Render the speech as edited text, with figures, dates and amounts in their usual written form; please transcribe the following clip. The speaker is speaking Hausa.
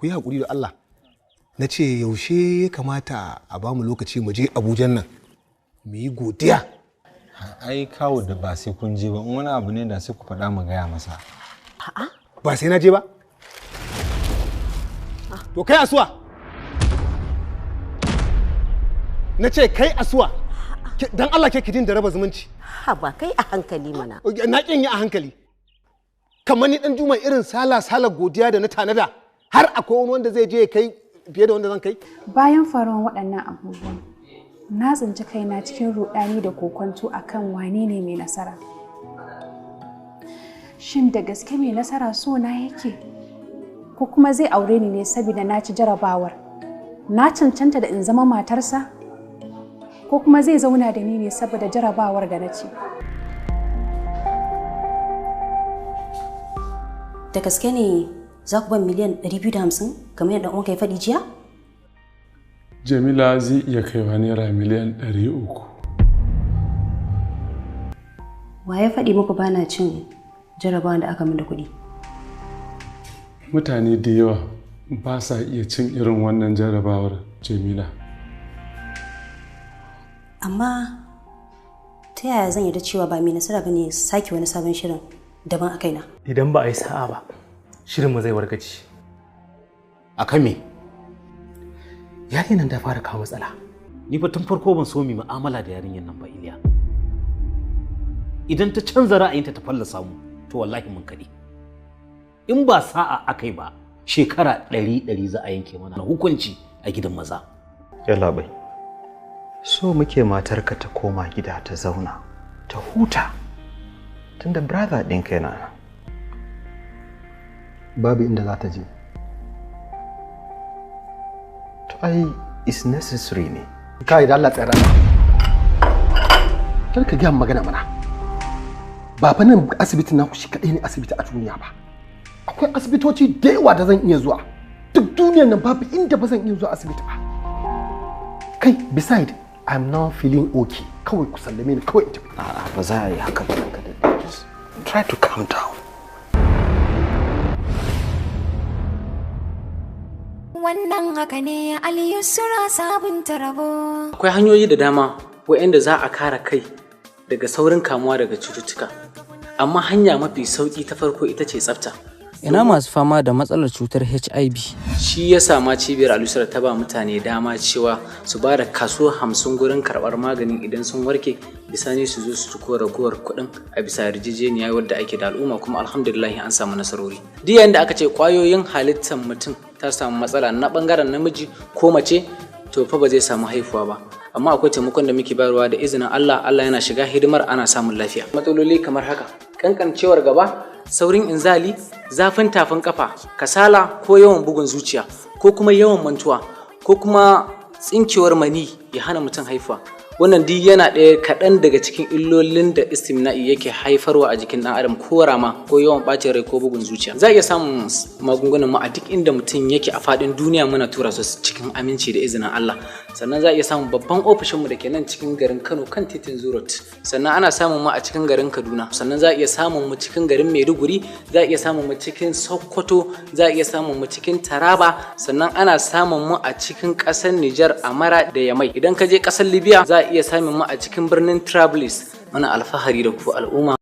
ku yi haƙuri da Allah. Na ce yaushe ya kamata a bamu lokaci mu je Abuja nan mu yi godiya. Ai kawo da ba sai kun je ba, in wani abu ne da sai ku faɗa mu gaya masa. A'a ba sai na je ba. To kai Asuwa. Na ce kai Asuwa. Dan Allah ke kidin da raba zumunci. Ha ba kai a hankali mana. Na kin yi a hankali. Kamar ni dan Juma irin sala godiya da na tanada har akwai wani wanda zai je kai fiye da wanda zan kai. Bayan faruwan waɗannan abubuwan na tsinci kaina cikin ruɗani da kokonto akan wane ne mai nasara. Shin da gaske mai nasara so na yake ko kuma zai aure ni ne saboda na ci jarabawar na cancanta da in zama matarsa ko kuma zai zauna da ni ne saboda jarabawar da na ci. Da gaske ne za ku ban miliyan 250 kamar yadda uwanka ya faɗi jiya? Jamila zai iya kaiwa naira miliyan 300. Wa ya faɗi muku bana cin jarabawan da aka min da kuɗi? Mutane da yawa ba sa iya cin irin wannan jarabawar, Jamila. Amma ta yaya zan yarda cewa ba mai nasara bane sake wani sabon shirin daban a kaina? Idan ba a yi sa'a ba, shirinmu zai wargaci. A kan me? Yarinyar ta fara kawo matsala. Ni fa tun farko ban so mu mu'amala da yarinyar nan ba, Iliya. Idan ta canza ra'ayinta ta fallasa mu, to wallahi mun kaɗe. In ba sa'a akai ba, shekara 100 za a yanke mana hukunci a gidan maza. Yalla bai. So muke matarka ta koma gida ta zauna, ta huta. Tunda brother ɗinka yana nan. Babu inda za ta je. To ai is necessary ne. Kai da Allah tsaya rana. Kar ka ga magana mana. Ba fa nan asibitin naku shi kadai ne asibiti a duniya ba. Akwai asibitoci da yawa da zan iya zuwa. Duk duniyar nan babu inda ba zan iya zuwa asibiti ba. Kai beside I'm not feeling okay. Kawai ku sallame ni kawai ita. A'a ba za a yi haka ba ka da. Just try to calm down. Wannan haka ne Aliyu Sura sabunta rabo. Akwai hanyoyi da dama waɗanda za a kare kai daga saurin kamuwa daga cututtuka. Amma hanya mafi sauƙi ta farko ita ce tsafta. Ina masu fama da matsalar cutar HIV. Shi ya sama cibiyar Alusar ta ba mutane dama cewa su ba da kaso 50 gurin karɓar maganin idan sun warke, bisani su zo su ciko ragowar kuɗin a bisa yarjejeniya wadda ake da al'umma, kuma alhamdulillah an samu nasarori. Duk yayin da aka ce ƙwayoyin halittar mutum ta samu matsala na ɓangaren namiji ko mace, to fa ba zai samu haifuwa ba. Amma akwai taimakon da muke bayarwa da izinin Allah yana shiga hidimar, ana samun lafiya. Matsaloli kamar haka: kankancewar gaba, saurin inzali, zafin tafin kafa, kasala ko yawan bugun zuciya, ko kuma yawan mantuwa, ko kuma tsinkewar mani ya hana mutum haifuwa. Wannan duk yana ɗaya kaɗan daga cikin illolin da istimna'i yake haifarwa a jikin ɗan adam, ko rama ko yawan ɓacin rai ko bugun zuciya. Za a iya samun magungunan mu a duk inda mutum yake a faɗin duniya, muna tura su cikin aminci da izinin Allah. Sannan za a iya samun babban ofishin mu da ke nan cikin garin Kano kan titin Zurot. Sannan ana samun mu a cikin garin Kaduna. Sannan za a iya samun mu cikin garin Maiduguri, za a iya samun mu cikin Sokoto, za a iya samun mu cikin Taraba. Sannan ana samun mu a cikin ƙasar Nijar, Amara da Yamai. Idan ka je ƙasar Libya za a iya samun mu a cikin birnin Trablis. Muna alfahari da ku al'umma.